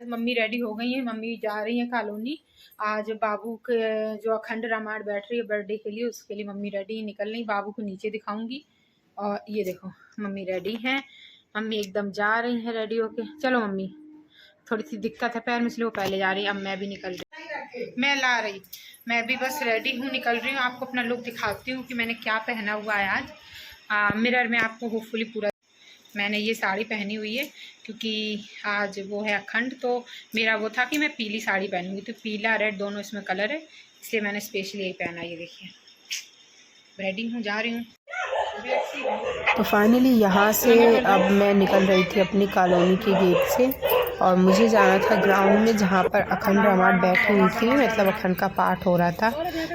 Mummy ready हो गई है। मम्मी जा रही है कॉलोनी। आज बाबू के जो अखंड रामायण बैठ रही है बर्थडे के लिए, उसके लिए मम्मी रेडी निकल रही। बाबू को नीचे दिखाऊंगी। और ये देखो मम्मी रेडी है। मम्मी एकदम जा रही है रेडी होके। चलो मम्मी, थोड़ी सी दिक्कत है पैर में इसलिए वो पहले जा रही है। अब मैं भी निकल रही, मैं ला रही, मैं भी बस रेडी हूँ, निकल रही हूँ। आपको अपना लुक दिखाती हूँ कि मैंने क्या पहना हुआ है आज। मिरर में आपको होपफुली पूरा। मैंने ये साड़ी पहनी हुई है क्योंकि आज वो है अखंड, तो मेरा वो था कि मैं पीली साड़ी पहनूंगी, तो पीला रेड दोनों इसमें कलर है, इसलिए मैंने स्पेशली यही पहना। ये देखिए रेडी हूँ, जा रही हूँ। तो फाइनली यहाँ से अब मैं निकल रही थी अपनी कॉलोनी के गेट से, और मुझे जाना था ग्राउंड में जहाँ पर अखंड रामायण बैठी हुई थी, मतलब अखंड का पाठ हो रहा था।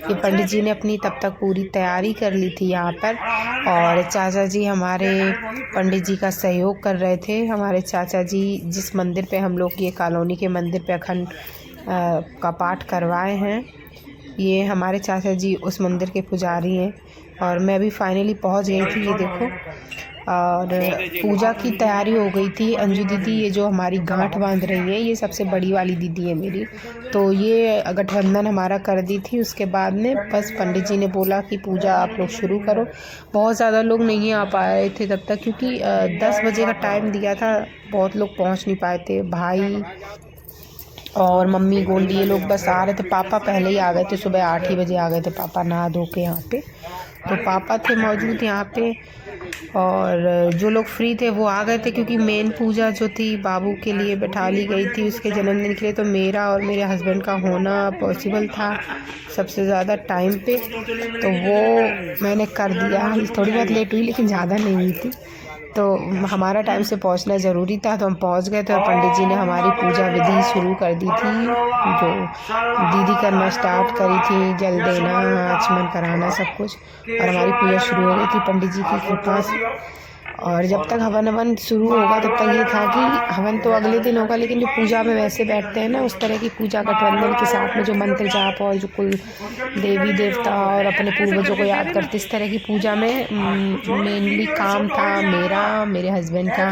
ये पंडित जी ने अपनी तब तक पूरी तैयारी कर ली थी यहाँ पर, और चाचा जी हमारे पंडित जी का सहयोग कर रहे थे। हमारे चाचा जी जिस मंदिर पे हम लोग ये कॉलोनी के मंदिर पे अखंड का पाठ करवाए हैं, ये हमारे चाचा जी उस मंदिर के पुजारी हैं। और मैं भी फाइनली पहुंच गई थी, ये देखो। और पूजा की तैयारी हो गई थी। अंजू दीदी ये जो हमारी गांठ बांध रही है, ये सबसे बड़ी वाली दीदी है मेरी, तो ये गठबंधन हमारा कर दी थी। उसके बाद में बस पंडित जी ने बोला कि पूजा आप लोग शुरू करो। बहुत ज़्यादा लोग नहीं आ पाए थे तब तक, क्योंकि 10 बजे का टाइम दिया था, बहुत लोग पहुँच नहीं पाए थे। भाई और मम्मी गोल्डी ये लोग बस आ रहे थे। पापा पहले ही आ गए थे, सुबह 8 ही बजे आ गए थे पापा नहा धो के यहाँ पे। तो पापा थे मौजूद यहाँ पे, और जो लोग फ्री थे वो आ गए थे, क्योंकि मेन पूजा जो थी बाबू के लिए बैठा ली गई थी उसके जन्मदिन के लिए। तो मेरा और मेरे हस्बैंड का होना पॉसिबल था सबसे ज़्यादा टाइम पे, तो वो मैंने कर दिया। थोड़ी बहुत लेट हुई लेकिन ज़्यादा नहीं हुई थी, तो हमारा टाइम से पहुंचना ज़रूरी था, तो हम पहुंच गए थे। और पंडित जी ने हमारी पूजा विधि शुरू कर दी थी, जो दीदी करना स्टार्ट करी थी, जल देना, आचमन कराना, सब कुछ। और हमारी पूजा शुरू हो गई थी पंडित जी की कृपा से। और जब तक हवन शुरू होगा तब तक ये था कि हवन तो अगले दिन होगा, लेकिन जो पूजा में वैसे बैठते हैं ना, उस तरह की पूजा गठबंधन के साथ में जो मंत्र जाप और जो कुल देवी देवता और अपने पूर्वजों को याद करते, इस तरह की पूजा में मेनली काम था मेरा, मेरे हस्बैंड का।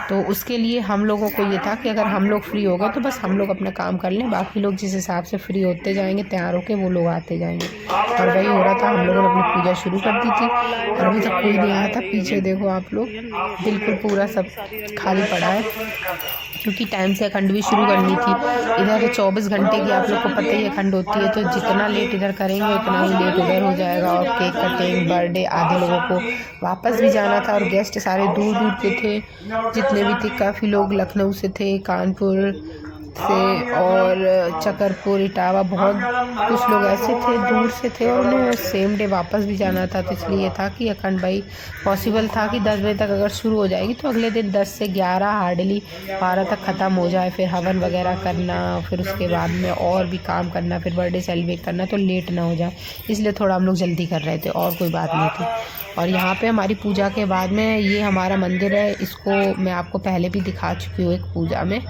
तो उसके लिए हम लोगों को ये था कि अगर हम लोग फ्री हो गए तो बस हम लोग अपना काम कर लें, बाकी लोग जिस हिसाब से फ्री होते जाएंगे तैयार होके वो लोग आते जाएंगे। और वही हो रहा था, हम लोगों ने अपनी पूजा शुरू कर दी थी और अभी तक कोई नहीं आया था। पीछे देखो आप लोग, बिल्कुल पूरा सब खाली पड़ा है, क्योंकि टाइम से अखंड भी शुरू करनी थी। इधर 24 घंटे की आप लोग को पता ही अखंड होती है, तो जितना लेट इधर करेंगे उतना ही लेट उधर हो जाएगा। और केक कटिंग, बर्थडे, आधे लोगों को वापस भी जाना था, और गेस्ट सारे दूर दूर के थे, जितने भी थे। काफ़ी लोग लखनऊ से थे, कानपुर से और चकरपुर, इटावा, बहुत कुछ लोग ऐसे थे दूर से थे, और उन्हें सेम डे वापस भी जाना था। तो इसलिए ये था कि अखंड भाई पॉसिबल था कि 10 बजे तक अगर शुरू हो जाएगी तो अगले दिन 10 से 11 हार्डली 12 तक ख़त्म हो जाए। फिर हवन वगैरह करना, फिर उसके बाद में और भी काम करना, फिर बर्थडे सेलिब्रेट करना, तो लेट ना हो जाए, इसलिए थोड़ा हम लोग जल्दी कर रहे थे, और कोई बात नहीं थी। और यहाँ पे हमारी पूजा के बाद में ये हमारा मंदिर है, इसको मैं आपको पहले भी दिखा चुकी हूँ एक पूजा में।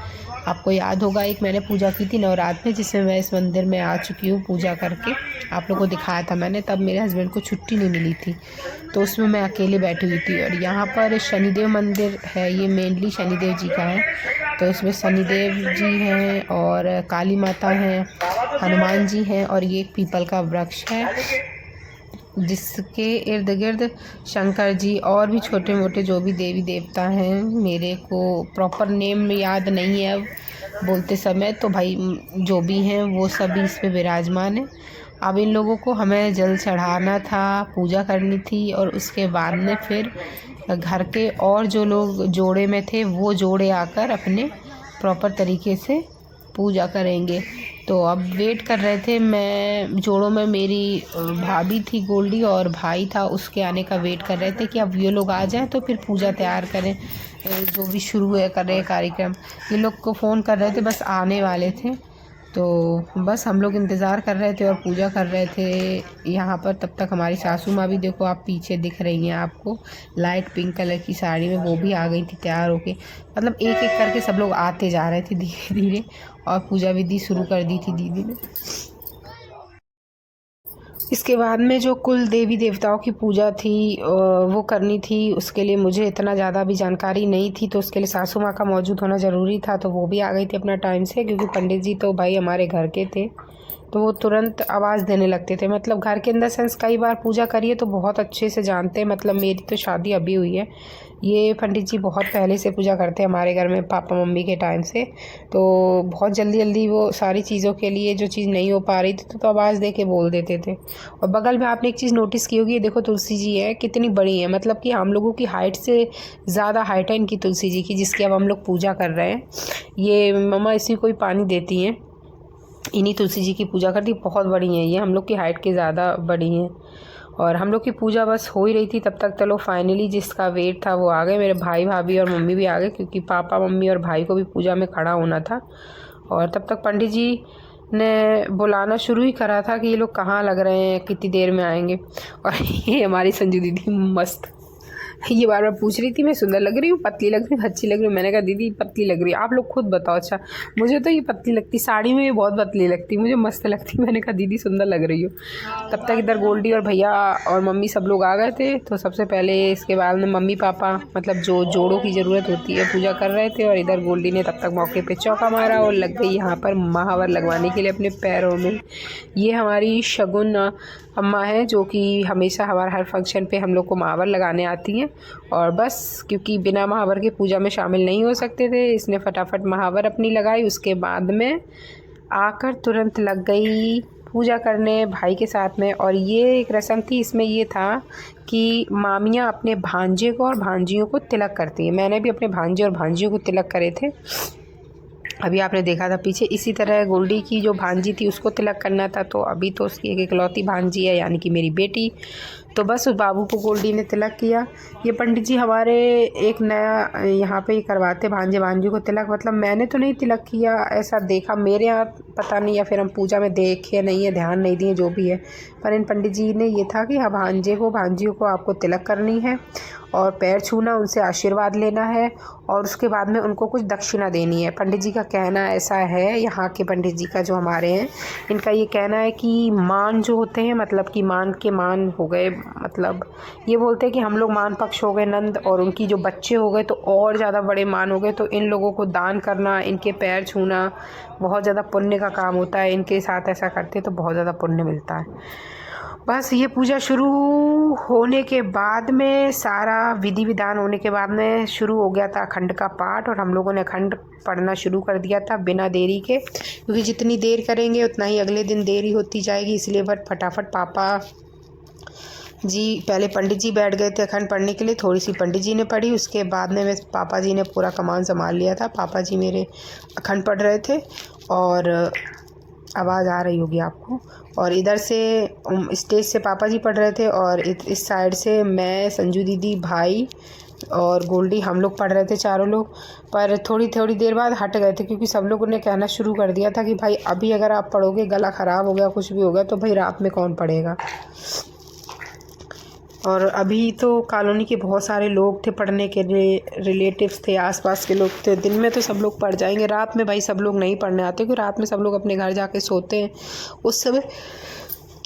आपको याद होगा एक मैंने पूजा की थी नवरात्र में, जिसमें मैं इस मंदिर में आ चुकी हूँ पूजा करके, आप लोगों को दिखाया था मैंने। तब मेरे हस्बैंड को छुट्टी नहीं मिली थी, तो उसमें मैं अकेले बैठी हुई थी। और यहाँ पर शनिदेव मंदिर है, ये मेनली शनिदेव जी का है, तो इसमें शनिदेव जी हैं और काली माता हैं, हनुमान जी हैं, और ये एक पीपल का वृक्ष है जिसके इर्द गिर्द शंकर जी और भी छोटे मोटे जो भी देवी देवता हैं, मेरे को प्रॉपर नेम याद नहीं है अब बोलते समय, तो भाई जो भी हैं वो सभी इस पे विराजमान हैं। अब इन लोगों को हमें जल चढ़ाना था, पूजा करनी थी, और उसके बाद में फिर घर के और जो लोग जोड़े में थे वो जोड़े आकर अपने प्रॉपर तरीके से पूजा करेंगे। तो अब वेट कर रहे थे, मैं जोड़ों में मेरी भाभी थी गोल्डी और भाई था, उसके आने का वेट कर रहे थे कि अब ये लोग आ जाएं तो फिर पूजा तैयार करें, जो भी शुरू है कर रहे कार्यक्रम। ये लोग को फ़ोन कर रहे थे, बस आने वाले थे। तो बस हम लोग इंतज़ार कर रहे थे और पूजा कर रहे थे यहाँ पर। तब तक हमारी सासू माँ भी देखो आप पीछे दिख रही हैं आपको, लाइट पिंक कलर की साड़ी में, वो भी आ गई थी तैयार होके। मतलब एक एक करके सब लोग आते जा रहे थे धीरे धीरे, और पूजा विधि शुरू कर दी थी दीदी ने। इसके बाद में जो कुल देवी देवताओं की पूजा थी वो करनी थी। उसके लिए मुझे इतना ज़्यादा भी जानकारी नहीं थी, तो उसके लिए सासू माँ का मौजूद होना ज़रूरी था। तो वो भी आ गई थी अपना टाइम से, क्योंकि पंडित जी तो भाई हमारे घर के थे, तो वो तुरंत आवाज़ देने लगते थे। मतलब घर के अंदर सेंस कई बार पूजा करिए तो बहुत अच्छे से जानते हैं। मतलब मेरी तो शादी अभी हुई है, ये पंडित जी बहुत पहले से पूजा करते हैं हमारे घर में, पापा मम्मी के टाइम से। तो बहुत जल्दी जल्दी वो सारी चीज़ों के लिए जो चीज़ नहीं हो पा रही थी तो आवाज़ दे के बोल देते थे। और बगल में आपने एक चीज़ नोटिस की होगी, ये देखो तुलसी जी है, कितनी बड़ी है। मतलब कि हम लोगों की हाइट से ज़्यादा हाइट है इनकी तुलसी जी की, जिसकी अब हम लोग पूजा कर रहे हैं। ये मम्मा इसी को ही पानी देती हैं, इन्हीं तुलसी जी की पूजा करती। बहुत बड़ी हैं ये, हम लोग की हाइट के ज़्यादा बड़ी हैं। और हम लोग की पूजा बस हो ही रही थी तब तक चलो फाइनली जिसका वेट था वो आ गए। मेरे भाई भाभी और मम्मी भी आ गए, क्योंकि पापा मम्मी और भाई को भी पूजा में खड़ा होना था। और तब तक पंडित जी ने बुलाना शुरू ही करा था कि ये लोग कहाँ लग रहे हैं, कितनी देर में आएंगे। और ये हमारी संजू दीदी मस्त, ये बार बार पूछ रही थी मैं सुंदर लग रही हूँ, पतली लग रही हूँ, अच्छी लग रही हूँ। मैंने कहा दीदी पतली लग रही है, आप लोग खुद बताओ। अच्छा मुझे तो ये पतली लगती, साड़ी में ये बहुत पतली लगती, मुझे मस्त लगती। मैंने कहा दीदी सुंदर लग रही हो। तब तक इधर गोल्डी और भैया और मम्मी सब लोग आ गए थे। तो सबसे पहले इसके बाद में मम्मी पापा, मतलब जो जोड़ों की ज़रूरत होती है, पूजा कर रहे थे। और इधर गोल्डी ने तब तक मौके पर चौका मारा और लग गई यहाँ पर महावर लगवाने के लिए अपने पैरों में। ये हमारी शगुन अम्मा है, जो कि हमेशा हमारे हर फंक्शन पे हम लोग को महावर लगाने आती हैं। और बस क्योंकि बिना महावर के पूजा में शामिल नहीं हो सकते थे, इसने फटाफट महावर अपनी लगाई। उसके बाद में आकर तुरंत लग गई पूजा करने भाई के साथ में। और ये एक रस्म थी, इसमें ये था कि मामियाँ अपने भांजे को और भांजियों को तिलक करती हैं। मैंने भी अपने भांजे और भांजियों को तिलक करे थे, अभी आपने देखा था पीछे। इसी तरह गोल्डी की जो भांजी थी उसको तिलक करना था, तो अभी तो उसकी एक इकलौती भांजी है, यानी कि मेरी बेटी। तो बस उस बाबू को गोल्डी ने तिलक किया। ये पंडित जी हमारे एक नया यहाँ पे ही करवाते भांजे भांजी को तिलक। मतलब मैंने तो नहीं तिलक किया, ऐसा देखा मेरे यहाँ, पता नहीं, या फिर हम पूजा में देखे नहीं है, ध्यान नहीं दिए, जो भी है। पर इन पंडित जी ने ये था कि हाँ भांजे को भांजियों को आपको तिलक करनी है और पैर छूना, उनसे आशीर्वाद लेना है, और उसके बाद में उनको कुछ दक्षिणा देनी है। पंडित जी का कहना ऐसा है, यहाँ के पंडित जी का जो हमारे हैं, इनका ये कहना है कि मान जो होते हैं, मतलब कि मान के मान हो गए, मतलब ये बोलते हैं कि हम लोग मान पक्ष हो गए नंद, और उनकी जो बच्चे हो गए तो और ज़्यादा बड़े मान हो गए। तो इन लोगों को दान करना, इनके पैर छूना बहुत ज़्यादा पुण्य का काम होता है। इनके साथ ऐसा करते तो बहुत ज़्यादा पुण्य मिलता है। बस ये पूजा शुरू होने के बाद में, सारा विधि विधान होने के बाद में शुरू हो गया था अखंड का पाठ। और हम लोगों ने अखंड पढ़ना शुरू कर दिया था बिना देरी के, क्योंकि जितनी देर करेंगे उतना ही अगले दिन देरी होती जाएगी। इसलिए फटाफट पापा जी, पहले पंडित जी बैठ गए थे अखंड पढ़ने के लिए, थोड़ी सी पंडित जी ने पढ़ी, उसके बाद में पापा जी ने पूरा कमान संभाल लिया था। पापा जी मेरे अखंड पढ़ रहे थे, और आवाज़ आ रही होगी आपको। और इधर से स्टेज से पापा जी पढ़ रहे थे, और इस साइड से मैं, संजू दीदी, भाई और गोल्डी, हम लोग पढ़ रहे थे चारों लोग। पर थोड़ी थोड़ी देर बाद हट गए थे, क्योंकि सब लोगों ने कहना शुरू कर दिया था कि भाई अभी अगर आप पढ़ोगे, गला ख़राब हो गया, कुछ भी हो गया, तो भाई रात में कौन पढ़ेगा। और अभी तो कॉलोनी के बहुत सारे लोग थे पढ़ने के लिए, रिलेटिव्स थे, आसपास के लोग थे। दिन में तो सब लोग पढ़ जाएंगे, रात में भाई सब लोग नहीं पढ़ने आते, क्योंकि रात में सब लोग अपने घर जाके सोते हैं। उस समय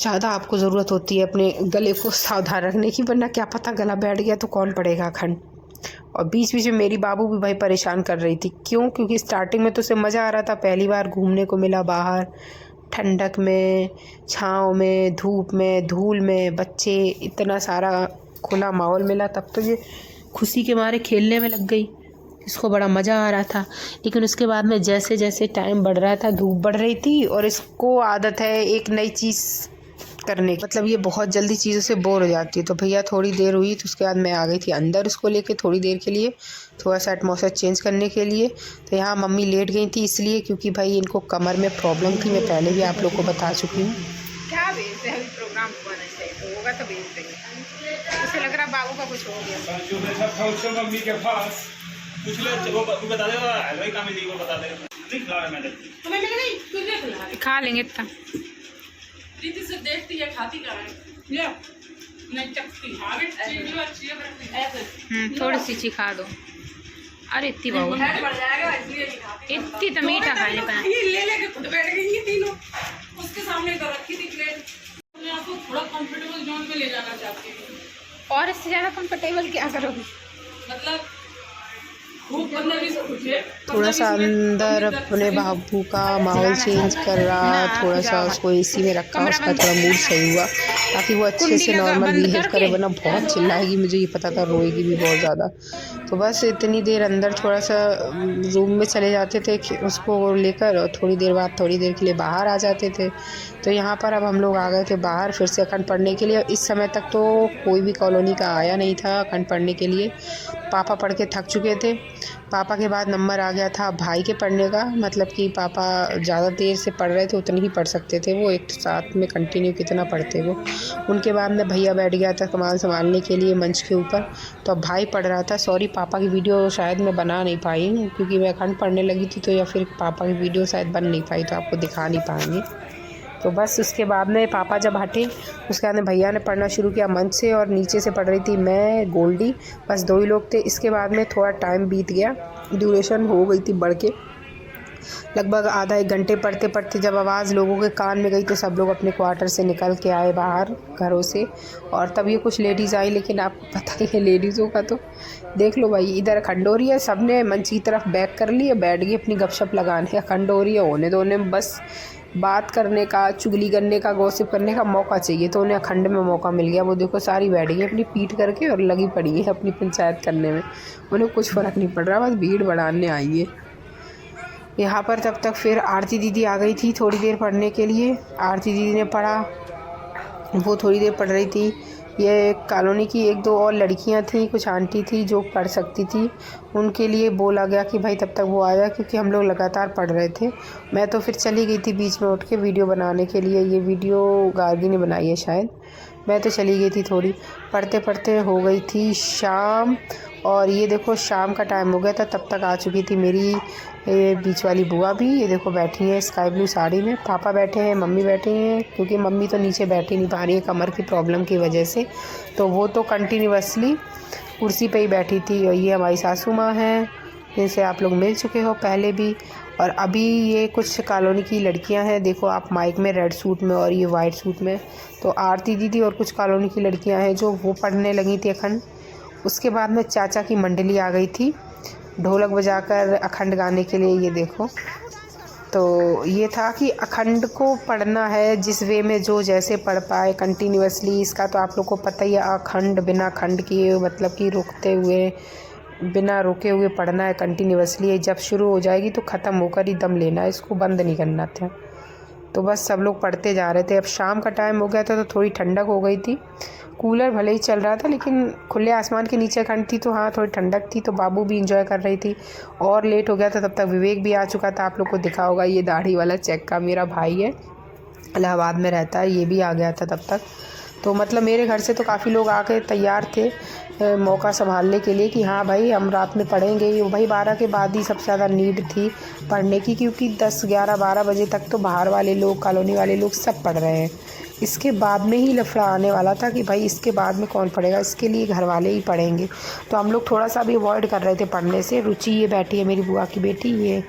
ज़्यादा आपको ज़रूरत होती है अपने गले को सावधान रखने की, वरना क्या पता गला बैठ गया तो कौन पढ़ेगा अखंड। और बीच बीच में मेरी बाबू भी भाई परेशान कर रही थी। क्यों? क्योंकि स्टार्टिंग में तो उसे मज़ा आ रहा था, पहली बार घूमने को मिला बाहर, ठंडक में, छाँव में, धूप में, धूल में, बच्चे, इतना सारा खुला माहौल मिला। तब तो ये खुशी के मारे खेलने में लग गई, इसको बड़ा मज़ा आ रहा था। लेकिन उसके बाद में जैसे जैसे टाइम बढ़ रहा था, धूप बढ़ रही थी, और इसको आदत है एक नई चीज़ करने की, मतलब ये बहुत जल्दी चीज़ों से बोर हो जाती है। तो भैया थोड़ी देर हुई तो उसके बाद मैं आ गई थी अंदर उसको लेके थोड़ी देर के लिए, थोड़ा सा एटमॉस्फेयर चेंज करने के लिए। तो यहाँ मम्मी लेट गई थी इसलिए क्योंकि भाई इनको कमर में प्रॉब्लम थी, मैं पहले भी आप लोग को बता चुकी हूँ। क्या भेजते हैं, प्रोग्राम होना चाहिए तो होगा तो भेज देंगे। उसे लग रहा बाबू का कुछ हो गया। मम्मी के पास कुछ लोग वो बता देगा, वही काम है, वो बता देगा। तुम्हें मिल गई, तुझे खिला रही। खा लेंगे इतना। दीदी से देखती है खाती कहाँ है, ये नहीं चखती। आगे चीनी अच्छी है बनती ऐसे। थोड़ी सी चिखा दो। अरे इतनी बहुत फैट बढ़ जाएगा इसलिए नहीं खाती। इतनी तो मीठा खाने का। ये ले लेके खुद बैठ गई ये तीनों, उसके सामने तो रखी थी प्लेट। मैं आपको थोड़ा कंफर्टेबल जोन में ले जाना चाहती हूँ। और इससे ज़्यादा कंफर्टेबल क्या करोगी? मतलब खूब 15-20 कुछ है, थोड़ा सा अंदर अपने बाबू का माहौल चेंज कर रहा, थोड़ा सा उसको एसी में रखा, उसका थोड़ा मूड सही हुआ ताकि वो अच्छे से नॉर्मल बिहेव करे, वरना बहुत चिल्लाएगी, मुझे ये पता था, रोएगी भी बहुत ज़्यादा। तो बस इतनी देर अंदर थोड़ा सा रूम में चले जाते थे उसको लेकर, और थोड़ी देर बाद थोड़ी देर के लिए बाहर आ जाते थे। तो यहाँ पर अब हम लोग आ गए थे बाहर फिर से अखंड पढ़ने के लिए। इस समय तक तो कोई भी कॉलोनी का आया नहीं था अखंड पढ़ने के लिए। पापा पढ़ के थक चुके थे। पापा के बाद नंबर आ गया था भाई के पढ़ने का, मतलब कि पापा ज़्यादा देर से पढ़ रहे थे, उतनी ही पढ़ सकते थे वो, एक साथ में कंटिन्यू कितना पढ़ते वो। उनके बाद में भैया बैठ गया था कमान संभालने के लिए मंच के ऊपर, तो अब भाई पढ़ रहा था। सॉरी पापा की वीडियो शायद मैं बना नहीं पाई क्योंकि मैं अखंड पढ़ने लगी थी, तो या फिर पापा की वीडियो शायद बन नहीं पाई, तो आपको दिखा नहीं पाएंगे। तो बस उसके बाद में पापा जब हटे उसके बाद में भैया ने पढ़ना शुरू किया मंच से, और नीचे से पढ़ रही थी मैं, गोल्डी, बस 2 ही लोग थे। इसके बाद में थोड़ा टाइम बीत गया, ड्यूरेशन हो गई थी बढ़ के, लगभग आधा 1 घंटे पढ़ते पढ़ते जब आवाज़ लोगों के कान में गई तो सब लोग अपने क्वार्टर से निकल के आए बाहर घरों से, और तब ये कुछ लेडीज़ आई। लेकिन आपको पता ही है लेडीज़ों का तो देख लो भाई, इधर खंडोरी है, सब ने मंच की तरफ बैक कर लिए, बैठ गई अपनी गपशप लगाने। खंडोरी है होने दो, उन्हें बस बात करने का, चुगली करने का, गॉसिप करने का मौका चाहिए, तो उन्हें अखंड में मौका मिल गया। वो देखो सारी बैठ गई अपनी पीठ करके और लगी पड़ी है अपनी पंचायत करने में, उन्हें कुछ फ़र्क नहीं पड़ रहा, बस भीड़ बढ़ाने आई है यहाँ पर। तब तक फिर आरती दीदी आ गई थी थोड़ी देर पढ़ने के लिए। आरती दीदी ने पढ़ा, वो थोड़ी देर पढ़ रही थी। ये कॉलोनी की 1-2 और लड़कियां थी, कुछ आंटी थी जो पढ़ सकती थी, उनके लिए बोला गया कि भाई तब तक वो आया, क्योंकि हम लोग लगातार पढ़ रहे थे। मैं तो फिर चली गई थी बीच में उठ के वीडियो बनाने के लिए, ये वीडियो गार्गी ने बनाई है शायद, मैं तो चली गई थी थोड़ी। पढ़ते पढ़ते हो गई थी शाम, और ये देखो शाम का टाइम हो गया था, तब तक आ चुकी थी मेरी बीच वाली बुआ भी। ये देखो बैठी है स्काई ब्लू साड़ी में, पापा बैठे हैं, मम्मी बैठी हैं, क्योंकि मम्मी तो नीचे बैठी नहीं पा रही है कमर की प्रॉब्लम की वजह से, तो वो तो कंटिन्यूअसली कुर्सी पे ही बैठी थी। और ये हमारी सासू माँ हैं, जिनसे आप लोग मिल चुके हो पहले भी। और अभी ये कुछ कॉलोनी की लड़कियां हैं, देखो आप माइक में रेड सूट में और ये वाइट सूट में, तो आरती दीदी और कुछ कॉलोनी की लड़कियां हैं जो वो पढ़ने लगी थी अखंड। उसके बाद में चाचा की मंडली आ गई थी ढोलक बजाकर अखंड गाने के लिए, ये देखो। तो ये था कि अखंड को पढ़ना है जिस वे में जो जैसे पढ़ पाए कंटिन्यूअसली, इसका तो आप लोग को पता ही है, अखंड बिना खंड किए, मतलब कि रुकते हुए, बिना रुके हुए पढ़ना है कंटिन्यूअसली। जब शुरू हो जाएगी तो ख़त्म होकर ही दम लेना है, इसको बंद नहीं करना था। तो बस सब लोग पढ़ते जा रहे थे। अब शाम का टाइम हो गया था तो थोड़ी ठंडक हो गई थी, कूलर भले ही चल रहा था लेकिन खुले आसमान के नीचे खंड थी, तो हाँ थोड़ी ठंडक थी, तो बाबू भी इंजॉय कर रही थी। और लेट हो गया था, तब तक विवेक भी आ चुका था, आप लोग को दिखा होगा, ये दाढ़ी वाला चेक का मेरा भाई है, इलाहाबाद में रहता है, ये भी आ गया था तब तक। तो मतलब मेरे घर से तो काफ़ी लोग आके तैयार थे मौका संभालने के लिए कि हाँ भाई हम रात में पढ़ेंगे ही। भाई 12 के बाद ही सबसे ज़्यादा नीड थी पढ़ने की, क्योंकि 10, 11, 12 बजे तक तो बाहर वाले लोग, कॉलोनी वाले लोग सब पढ़ रहे हैं। इसके बाद में ही लफड़ा आने वाला था कि भाई इसके बाद में कौन पढ़ेगा, इसके लिए घर वाले ही पढ़ेंगे। तो हम लोग थोड़ा सा भी अवॉइड कर रहे थे पढ़ने से। रुचि ये बैठी है मेरी बुआ की बेटी, ये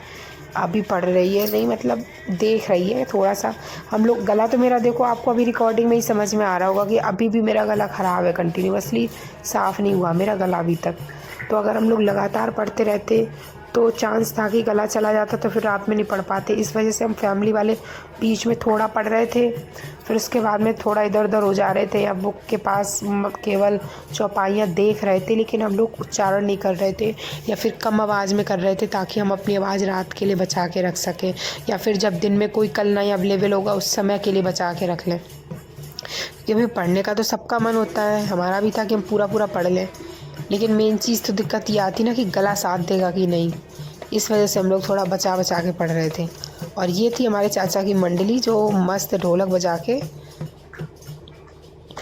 अभी पढ़ रही है, नहीं मतलब देख रही है थोड़ा सा। हम लोग, गला तो मेरा देखो आपको अभी रिकॉर्डिंग में ही समझ में आ रहा होगा कि अभी भी मेरा गला ख़राब है, कंटिन्यूअसली साफ़ नहीं हुआ मेरा गला अभी तक। तो अगर हम लोग लगातार पढ़ते रहते तो चांस था कि गला चला जाता, तो फिर रात में नहीं पढ़ पाते। इस वजह से हम फैमिली वाले बीच में थोड़ा पढ़ रहे थे, फिर उसके बाद में थोड़ा इधर उधर हो जा रहे थे, या बुक के पास केवल चौपाइयाँ देख रहे थे, लेकिन हम लोग उच्चारण नहीं कर रहे थे, या फिर कम आवाज़ में कर रहे थे ताकि हम अपनी आवाज़ रात के लिए बचा के रख सकें, या फिर जब दिन में कोई कल नहीं अवेलेबल होगा उस समय के लिए बचा के रख लें। क्योंकि पढ़ने का तो सबका मन होता है, हमारा भी था कि हम पूरा पूरा पढ़ लें, लेकिन मेन चीज़ तो दिक्कत ये आती ना कि गला साथ देगा कि नहीं, इस वजह से हम लोग थोड़ा बचा बचा के पढ़ रहे थे। और ये थी हमारे चाचा की मंडली जो मस्त ढोलक बजा के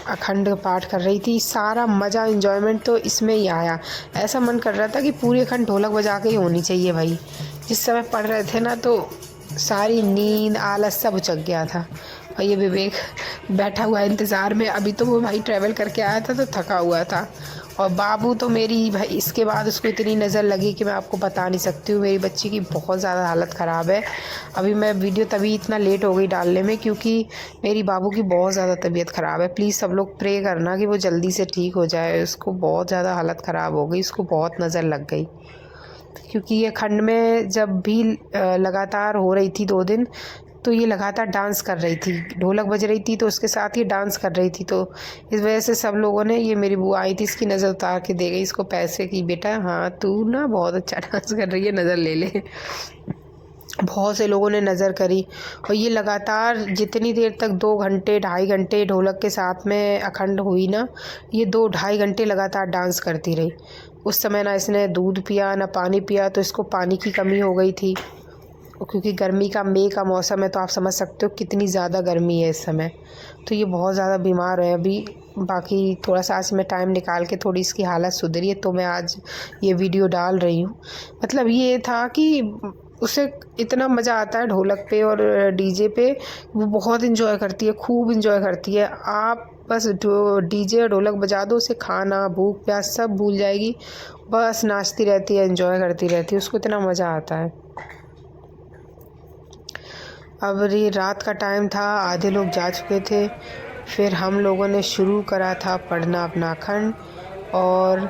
अखंड पाठ कर रही थी। सारा मज़ा, एंजॉयमेंट तो इसमें ही आया। ऐसा मन कर रहा था कि पूरे अखंड ढोलक बजा के ही होनी चाहिए भाई, जिस समय पढ़ रहे थे ना तो सारी नींद आलस सब उचक गया था। और ये विवेक बैठा हुआ है इंतज़ार में। अभी तो वो भाई ट्रैवल करके आया था तो थका हुआ था। और बाबू तो मेरी भाई इसके बाद उसको इतनी नज़र लगी कि मैं आपको बता नहीं सकती हूँ। मेरी बच्ची की बहुत ज़्यादा हालत ख़राब है। अभी मैं वीडियो तभी इतना लेट हो गई डालने में क्योंकि मेरी बाबू की बहुत ज़्यादा तबीयत ख़राब है। प्लीज़ सब लोग प्रे करना कि वो जल्दी से ठीक हो जाए। उसको बहुत ज़्यादा हालत ख़राब हो गई, उसको बहुत नज़र लग गई। क्योंकि ये अखंड में जब भी लगातार हो रही थी 2 दिन, तो ये लगातार डांस कर रही थी। ढोलक बज रही थी तो उसके साथ ये डांस कर रही थी। तो इस वजह से सब लोगों ने, ये मेरी बुआ आई थी, इसकी नज़र उतार के दे गई इसको पैसे की, बेटा हाँ तू ना बहुत अच्छा डांस कर रही है, नज़र ले ले। बहुत से लोगों ने नज़र करी। और ये लगातार जितनी देर तक 2 घंटे 2.5 घंटे ढोलक के साथ में अखंड हुई ना, ये 2-2.5 घंटे लगातार डांस करती रही। उस समय ना इसने दूध पिया ना पानी पिया, तो इसको पानी की कमी हो गई थी। क्योंकि गर्मी का मई का मौसम है तो आप समझ सकते हो कितनी ज़्यादा गर्मी है इस समय। तो ये बहुत ज़्यादा बीमार है अभी। बाकी थोड़ा सा आज मैं टाइम निकाल के थोड़ी इसकी हालत सुधरी है तो मैं आज ये वीडियो डाल रही हूँ। मतलब ये था कि उसे इतना मज़ा आता है ढोलक पे और डीजे पे, वो बहुत इन्जॉय करती है, खूब इन्जॉय करती है। आप बस डीजे और ढोलक बजा दो, उसे खाना भूख प्यास सब भूल जाएगी, बस नाचती रहती है, इन्जॉय करती रहती है, उसको इतना मज़ा आता है। अब ये रात का टाइम था, आधे लोग जा चुके थे। फिर हम लोगों ने शुरू करा था पढ़ना अपना अखंड, और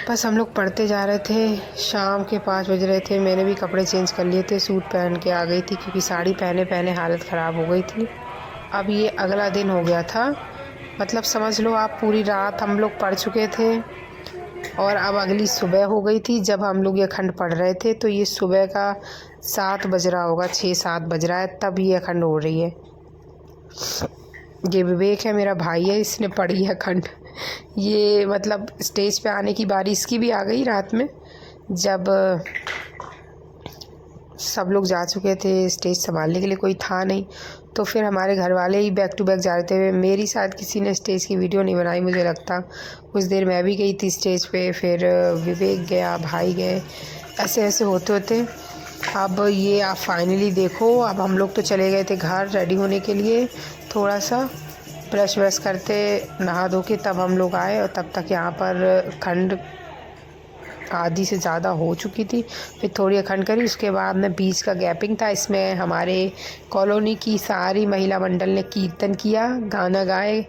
बस हम लोग पढ़ते जा रहे थे। शाम के 5 बज रहे थे। मैंने भी कपड़े चेंज कर लिए थे, सूट पहन के आ गई थी क्योंकि साड़ी पहने पहने हालत ख़राब हो गई थी। अब ये अगला दिन हो गया था, मतलब समझ लो आप पूरी रात हम लोग पढ़ चुके थे और अब अगली सुबह हो गई थी। जब हम लोग ये अखंड पढ़ रहे थे तो ये सुबह का 7 बज रहा होगा, 6-7 बज रहा है, तब ये अखंड हो रही है। ये विवेक है, मेरा भाई है, इसने पढ़ी है अखंड। ये मतलब स्टेज पे आने की बारी इसकी भी आ गई रात में, जब सब लोग जा चुके थे, स्टेज संभालने के लिए कोई था नहीं। तो फिर हमारे घर वाले ही बैक टू बैक जा रहे थे। मेरी शायद किसी ने स्टेज की वीडियो नहीं बनाई, मुझे लगता। कुछ देर मैं भी गई थी स्टेज पे, फिर विवेक गया, भाई गए, ऐसे ऐसे होते होते अब ये आप फाइनली देखो। अब हम लोग तो चले गए थे घर रेडी होने के लिए, थोड़ा सा ब्रश व्रश करते नहा धो के तब हम लोग आए। और तब तक यहाँ पर खंड आधी से ज़्यादा हो चुकी थी। फिर थोड़ी अखंड करी, उसके बाद में बीच का गैपिंग था। इसमें हमारे कॉलोनी की सारी महिला मंडल ने कीर्तन किया, गाना गाए।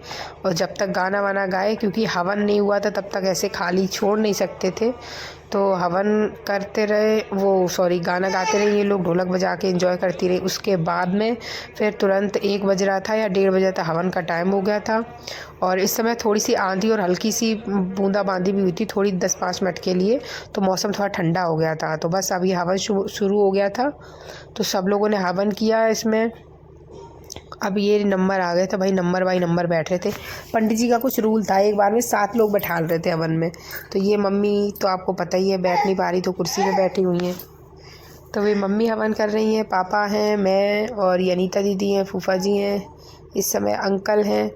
और जब तक गाना वाना गाए, क्योंकि हवन नहीं हुआ था तब तक ऐसे खाली छोड़ नहीं सकते थे, तो हवन करते रहे, गाना गाते रहे ये लोग, ढोलक बजा के एंजॉय करती रही। उसके बाद में फिर तुरंत 1 बज रहा था या 1:30 बजे था, हवन का टाइम हो गया था। और इस समय थोड़ी सी आंधी और हल्की सी बूंदाबांदी भी हुई थी, थोड़ी 10-5 मिनट के लिए, तो मौसम थोड़ा ठंडा हो गया था। तो बस अभी हवन शुरू हो गया था, तो सब लोगों ने हवन किया इसमें। अब ये नंबर आ गए थे भाई, नंबर बाई नंबर बैठ रहे थे। पंडित जी का कुछ रूल था, एक बार में 7 लोग बैठा रहे थे हवन में। तो ये मम्मी तो आपको पता ही है बैठ नहीं पा रही, तो कुर्सी पे बैठी हुई हैं। तो वे मम्मी हवन कर रही हैं, पापा हैं, मैं और ये अनीता दीदी हैं, फूफा जी हैं, इस समय अंकल हैं,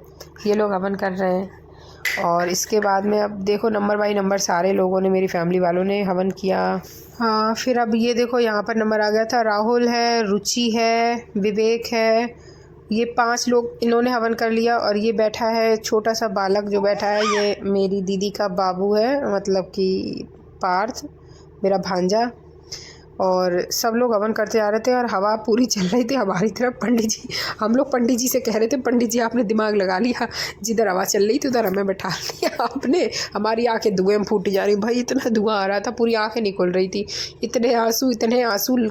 ये लोग हवन कर रहे हैं। और इसके बाद में अब देखो नंबर बाई नंबर सारे लोगों ने, मेरी फैमिली वालों ने हवन किया। हाँ, फिर अब ये देखो यहाँ पर नंबर आ गया था। राहुल है, रुचि है, विवेक है, ये 5 लोग इन्होंने हवन कर लिया। और ये बैठा है छोटा सा बालक जो बैठा है, ये मेरी दीदी का बाबू है, मतलब कि पार्थ, मेरा भांजा। और सब लोग हवन करते जा रहे थे और हवा पूरी चल रही थी हमारी तरफ। पंडित जी, हम लोग पंडित जी से कह रहे थे, पंडित जी आपने दिमाग लगा लिया, जिधर हवा चल रही थी उधर हमें बैठा लिया आपने। हमारी आंखें धुएं में फूटी जा रही भाई, इतना धुआं आ रहा था, पूरी आंखें नहीं खुल रही थी। इतने आंसू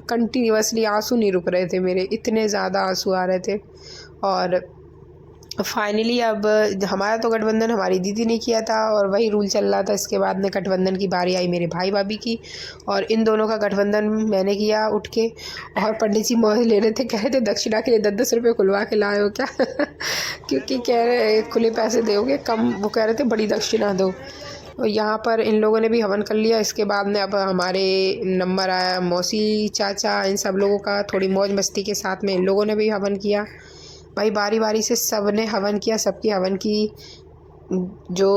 कंटिन्यूसली आंसू नहीं रुक रहे थे मेरे, इतने ज़्यादा आंसू आ रहे थे। और फाइनली अब हमारा तो गठबंधन हमारी दीदी ने किया था और वही रूल चल रहा था। इसके बाद में गठबंधन की बारी आई मेरे भाई भाभी की, और इन दोनों का गठबंधन मैंने किया उठ के। और पंडित जी मोहर ले रहे थे, कह रहे थे दक्षिणा के लिए 10-10 रुपये खुलवा के लाए हो क्या क्योंकि कह रहे खुले पैसे दोगे कम, वो कह रहे थे बड़ी दक्षिणा दो। और यहाँ पर इन लोगों ने भी हवन कर लिया। इसके बाद में अब हमारे नंबर आया मौसी, चाचा, इन सब लोगों का। थोड़ी मौज मस्ती के साथ में इन लोगों ने भी हवन किया भाई, बारी बारी से सब ने हवन किया। सबकी हवन की जो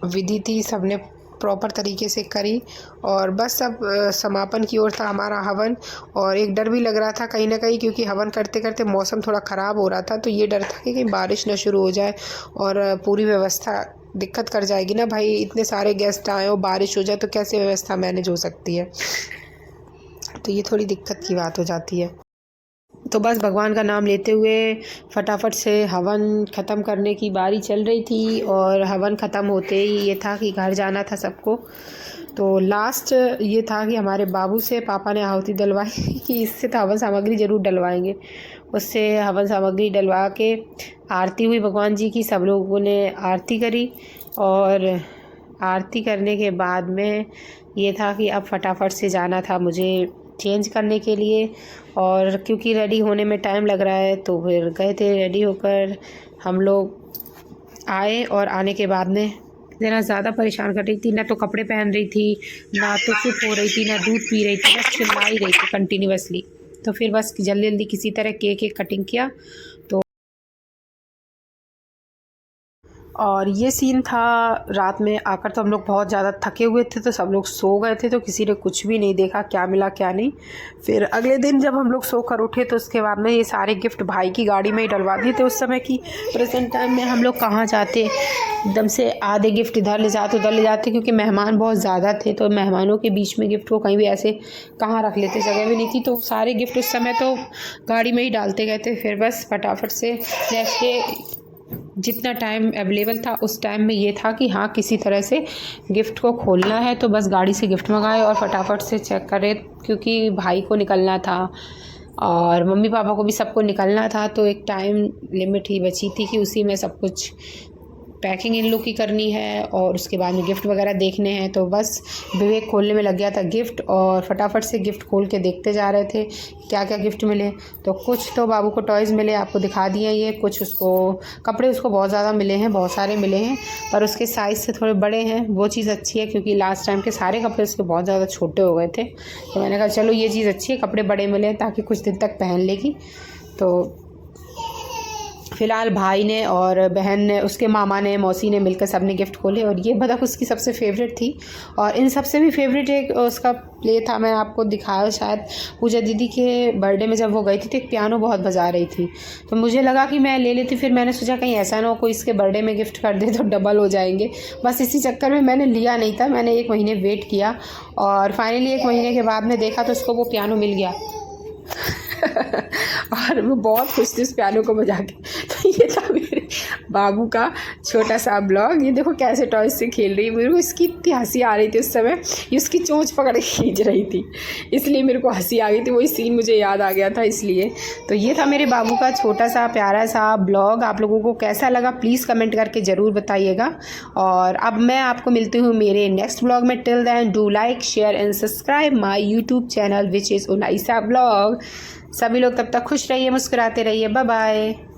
विधि थी सबने प्रॉपर तरीके से करी और बस अब समापन की ओर था हमारा हवन। और एक डर भी लग रहा था कहीं ना कहीं, क्योंकि हवन करते करते मौसम थोड़ा ख़राब हो रहा था, तो ये डर था कि कहीं बारिश ना शुरू हो जाए और पूरी व्यवस्था दिक्कत कर जाएगी ना भाई। इतने सारे गेस्ट आए हो, बारिश हो जाए तो कैसे व्यवस्था मैनेज हो सकती है, तो ये थोड़ी दिक्कत की बात हो जाती है। तो बस भगवान का नाम लेते हुए फटाफट से हवन ख़त्म करने की बारी चल रही थी। और हवन ख़त्म होते ही ये था कि घर जाना था सबको। तो लास्ट ये था कि हमारे बाबू से पापा ने आहुति डलवाई कि इससे तो हवन सामग्री ज़रूर डलवाएंगे। उससे हवन सामग्री डलवा के आरती हुई भगवान जी की, सब लोगों ने आरती करी। और आरती करने के बाद में ये था कि अब फटाफट से जाना था मुझे चेंज करने के लिए। और क्योंकि रेडी होने में टाइम लग रहा है तो फिर गए थे रेडी होकर हम लोग आए। और आने के बाद में इतना ज़्यादा परेशान कर रही थी, ना तो कपड़े पहन रही थी, ना तो चुप हो रही थी, ना दूध पी रही थी, बस चिल्ला ही रही थी कंटिन्यूअसली। तो फिर बस जल्दी जल्दी किसी तरह केक कटिंग किया। तो और ये सीन था रात में आकर। तो हम लोग बहुत ज़्यादा थके हुए थे, तो सब लोग सो गए थे, तो किसी ने कुछ भी नहीं देखा क्या मिला क्या नहीं। फिर अगले दिन जब हम लोग सोकर उठे तो उसके बाद में ये सारे गिफ्ट भाई की गाड़ी में ही डलवा दिए थे। उस समय की प्रेजेंट टाइम में हम लोग कहाँ जाते, एकदम से आधे गिफ्ट इधर ले जाते उधर ले जाते, क्योंकि मेहमान बहुत ज़्यादा थे। तो मेहमानों के बीच में गिफ्ट को कहीं भी ऐसे कहाँ रख लेते, जगह भी नहीं थी। तो सारे गिफ्ट उस समय तो गाड़ी में ही डालते गए थे। फिर बस फटाफट से नेक्स्ट डे जितना टाइम अवेलेबल था उस टाइम में ये था कि हाँ किसी तरह से गिफ्ट को खोलना है। तो बस गाड़ी से गिफ्ट मंगाए और फटाफट से चेक करे, क्योंकि भाई को निकलना था और मम्मी पापा को भी सबको निकलना था। तो एक टाइम लिमिट ही बची थी कि उसी में सब कुछ पैकिंग इन लोग की करनी है और उसके बाद में गिफ्ट वगैरह देखने हैं। तो बस विवेक खोलने में लग गया था गिफ्ट, और फटाफट से गिफ्ट खोल के देखते जा रहे थे क्या क्या गिफ्ट मिले। तो कुछ तो बाबू को टॉयज़ मिले, आपको दिखा दिए ये। कुछ उसको कपड़े उसको बहुत ज़्यादा मिले हैं, बहुत सारे मिले हैं, पर उसके साइज़ से थोड़े बड़े हैं। वो चीज़ अच्छी है, क्योंकि लास्ट टाइम के सारे कपड़े उसके बहुत ज़्यादा छोटे हो गए थे। तो मैंने कहा चलो ये चीज़ अच्छी है, कपड़े बड़े मिले हैं ताकि कुछ दिन तक पहन लेगी। तो फ़िलहाल भाई ने और बहन ने, उसके मामा ने, मौसी ने मिलकर सब ने गिफ्ट खोले। और ये बतख उसकी सबसे फेवरेट थी। और इन सबसे भी फेवरेट एक उसका प्ले था, मैं आपको दिखाया शायद पूजा दीदी के बर्थडे में जब वो गई थी तो एक पियानो बहुत बजा रही थी। तो मुझे लगा कि मैं ले लेती, फिर मैंने सोचा कहीं ऐसा ना हो कोई इसके बर्थडे में गिफ्ट कर दे तो डबल हो जाएंगे। बस इसी चक्कर में मैंने लिया नहीं था। मैंने 1 महीने वेट किया और फाइनली 1 महीने के बाद में देखा तो उसको वो पियानो मिल गया। और वो बहुत खुश थी उस पियानो को बजा के। तो ये था मेरे बाबू का छोटा सा ब्लॉग। ये देखो कैसे टॉयज से खेल रही है। मेरे को इसकी इतनी हंसी आ रही थी उस समय, ये उसकी चोंच पकड़ के खींच रही थी, इसलिए मेरे को हंसी आ गई थी। वही सीन मुझे याद आ गया था इसलिए। तो ये था मेरे बाबू का छोटा सा प्यारा सा ब्लॉग। आप लोगों को कैसा लगा प्लीज़ कमेंट करके ज़रूर बताइएगा। और अब मैं आपको मिलती हूँ मेरे नेक्स्ट ब्लॉग में। Till then do like share and subscribe my YouTube channel which is Unaisa blog. सभी लोग तब तक खुश रहिए, मुस्कुराते रहिए। Bye bye.